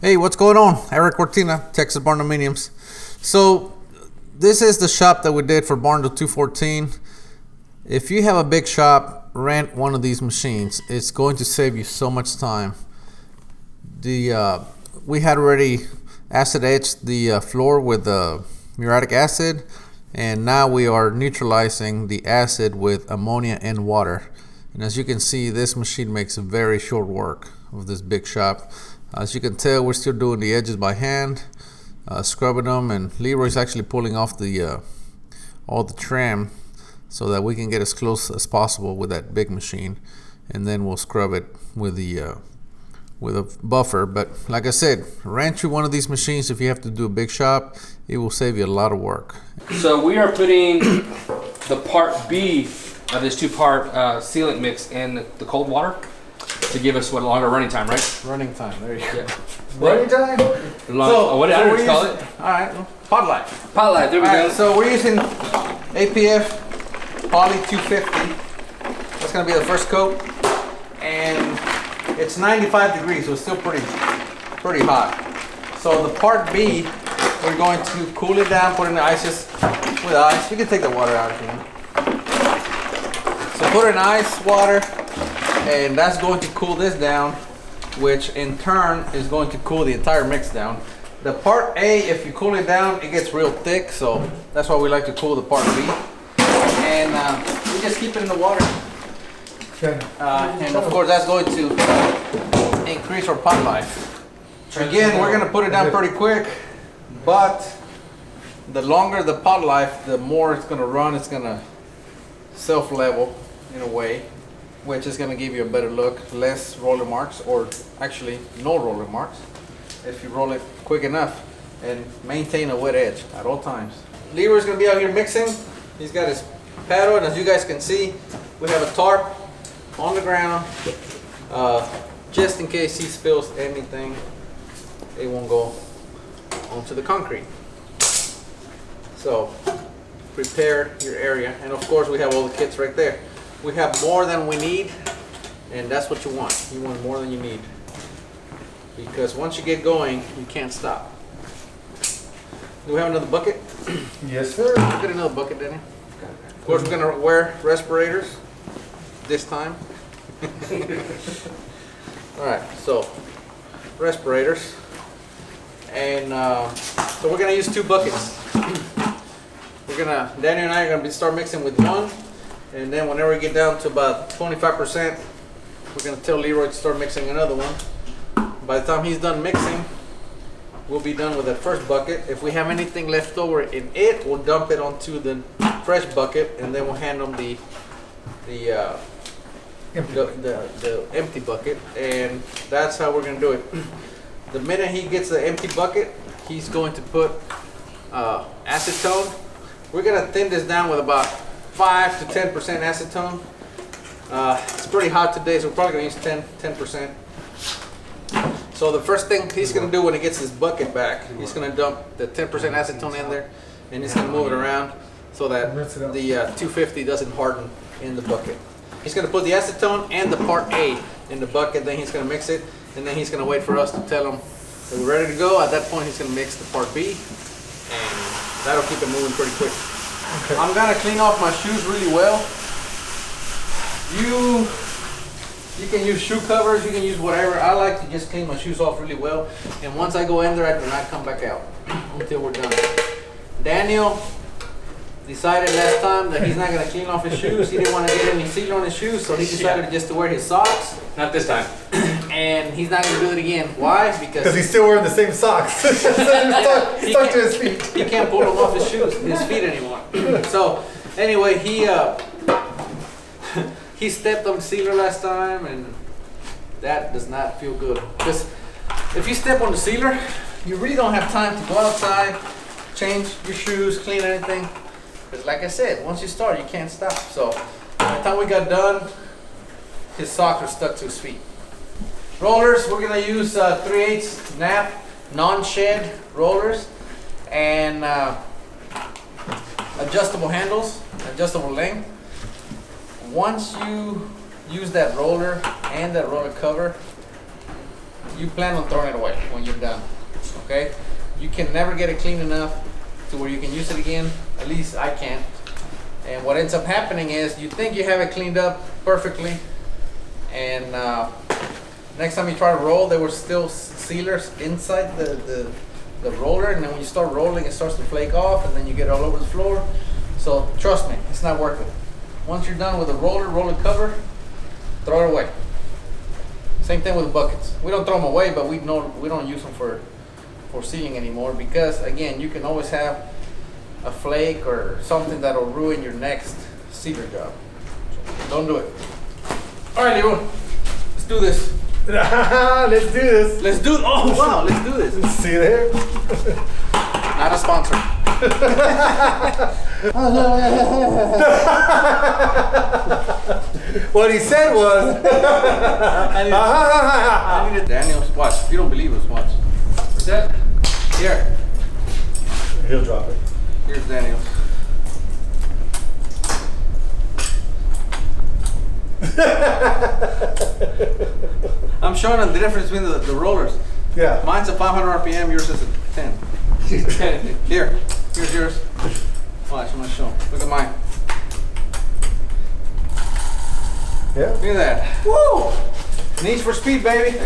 Hey, what's going on? Eric Cortina, Texas Barndominiums. So this is the shop that we did for Barndo 214. If you have a big shop, rent one of these machines. It's going to save you so much time. We had already acid etched the floor with muriatic acid, and now we are neutralizing the acid with ammonia and water. And as you can see, this machine makes very short work of this big shop. As you can tell, we're still doing the edges by hand, scrubbing them, and Leroy's actually pulling off the all the trim so that we can get as close as possible with that big machine, and then we'll scrub it with a buffer. But like I said, rent you one of these machines if you have to do a big shop. It will save you a lot of work. So we are putting the part B of this two-part sealant mix in the cold water to give us what, longer running time, right? Running time, there you go. Yeah. Running time? What did I call it? Alright, pot life. Pot life, there we go. So we're using APF Poly 250. That's going to be the first coat. And it's 95 degrees, so it's still pretty hot. So the part B, we're going to cool it down, put it in the ice with ice. You can take the water out if you want. So put it in ice, water, and that's going to cool this down, which in turn is going to cool the entire mix down. The part A, if you cool it down, it gets real thick, so that's why we like to cool the part B. And we just keep it in the water. And of course that's going to increase our pot life. Again, we're going to put it down pretty quick, but the longer the pot life, the more it's going to run. It's going to self-level in a way, which is going to give you a better look, less roller marks, or actually no roller marks if you roll it quick enough, and maintain a wet edge at all times. Leroy's going to be out here mixing. He's got his paddle, and as you guys can see, we have a tarp on the ground just in case he spills anything, it won't go onto the concrete. So prepare your area, and of course we have all the kits right there. We have more than we need, and that's what you want. You want more than you need, because once you get going, you can't stop. Do we have another bucket? Yes, sir. Get another bucket, Danny. Of course, we're gonna wear respirators this time. All right, so respirators, and so we're gonna use 2 buckets. Danny and I are gonna start mixing with one. And then whenever we get down to about 25%, we're going to tell Leroy to start mixing another one. By the time he's done mixing, we'll be done with that first bucket. If we have anything left over in it, we'll dump it onto the fresh bucket, and then we'll hand him the empty bucket. And that's how we're going to do it. The minute he gets the empty bucket, he's going to put acetone. We're going to thin this down with about 5 to 10% acetone. It's pretty hot today, so we're probably going to use 10%. So the first thing he's going to do when he gets his bucket back, he's going to dump the 10% acetone in there, and he's going to move it around so that the 250 doesn't harden in the bucket. He's going to put the acetone and the part A in the bucket, then he's going to mix it, and then he's going to wait for us to tell him that we're ready to go. At that point, he's going to mix the part B, and that'll keep it moving pretty quick. Okay. I'm gonna clean off my shoes really well. You can use shoe covers, you can use whatever. I like to just clean my shoes off really well, and once I go in there, I do not come back out until we're done. Daniel decided last time that he's not gonna clean off his shoes. He didn't want to get any sealer on his shoes, so he decided just to wear his socks. Not this time. And he's not gonna do it again. Why? Because he's still wearing the same socks. He's stuck to his feet. He can't pull them off his feet anymore. So anyway, he stepped on the sealer last time, and that does not feel good. Because if you step on the sealer, you really don't have time to go outside, change your shoes, clean anything. Because like I said, once you start, you can't stop. So by the time we got done, his socks are stuck to his feet. Rollers, we're gonna use 3/8 nap non-shed rollers, and adjustable handles, adjustable length. Once you use that roller and that roller cover, you plan on throwing it away when you're done. Okay? You can never get it clean enough to where you can use it again. At least I can't. And what ends up happening is you think you have it cleaned up perfectly, and next time you try to roll, there were still sealers inside the roller, and then when you start rolling, it starts to flake off, and then you get it all over the floor. So trust me, it's not worth it. Once you're done with the roller cover, throw it away. Same thing with buckets. We don't throw them away, but we don't use them for sealing anymore, because again, you can always have a flake or something that'll ruin your next sealer job. So don't do it. All right, Leroy, let's do this. Let's do this. Let's do. Oh wow, let's do this. See there? Not a sponsor. What he said was. I need Daniel's watch. If you don't believe us, watch. What's that? Here. He'll drop it. Here's Daniel's. I'm showing them the difference between the rollers. Yeah. Mine's a 500 RPM, yours is a 10. Here's yours. Watch, I'm gonna show 'em. Look at mine. Yeah. Look at that. Woo! Needs for speed, baby.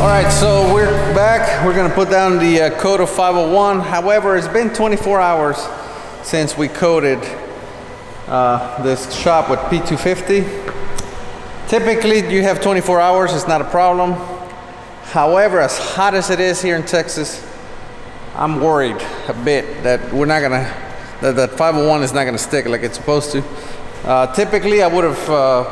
All right, so we're back. We're gonna put down the coat of 501. However, it's been 24 hours since we coated this shop with P250. Typically, you have 24 hours, it's not a problem. However, as hot as it is here in Texas, I'm worried a bit that that 501 is not gonna stick like it's supposed to. Typically, I would have,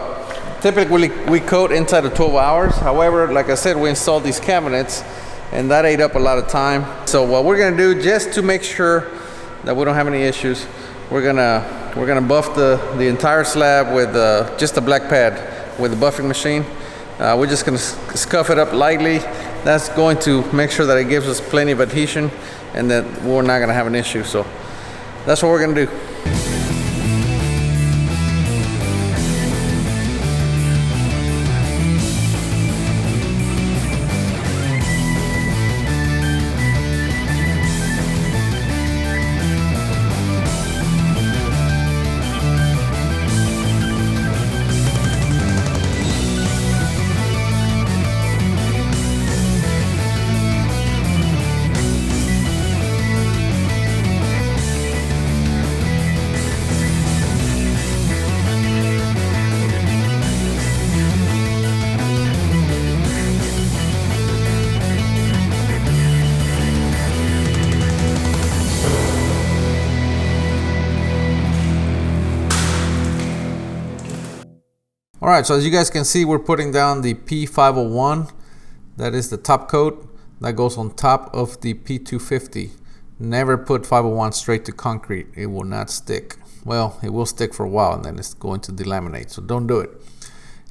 typically we coat inside of 12 hours. However, like I said, we installed these cabinets and that ate up a lot of time. So what we're gonna do, just to make sure that we don't have any issues, we're gonna buff the entire slab with just a black pad with the buffing machine. We're just gonna scuff it up lightly. That's going to make sure that it gives us plenty of adhesion and that we're not gonna have an issue. So that's what we're gonna do. All right, so as you guys can see, we're putting down the P501. That is the top coat that goes on top of the P250. Never put 501 straight to concrete. It will not stick. Well, it will stick for a while and then it's going to delaminate, so don't do it.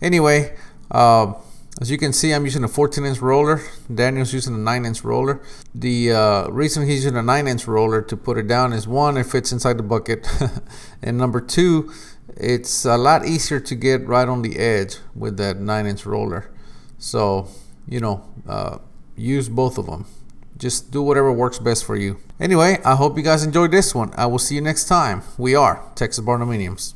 Anyway, as you can see, I'm using a 14-inch roller. Daniel's using a 9-inch roller. The reason he's using a 9-inch roller to put it down is, one, it fits inside the bucket, and number two, it's a lot easier to get right on the edge with that 9-inch roller. So, you know, use both of them. Just do whatever works best for you. Anyway, I hope you guys enjoyed this one. I will see you next time. We are Texas Barndominiums.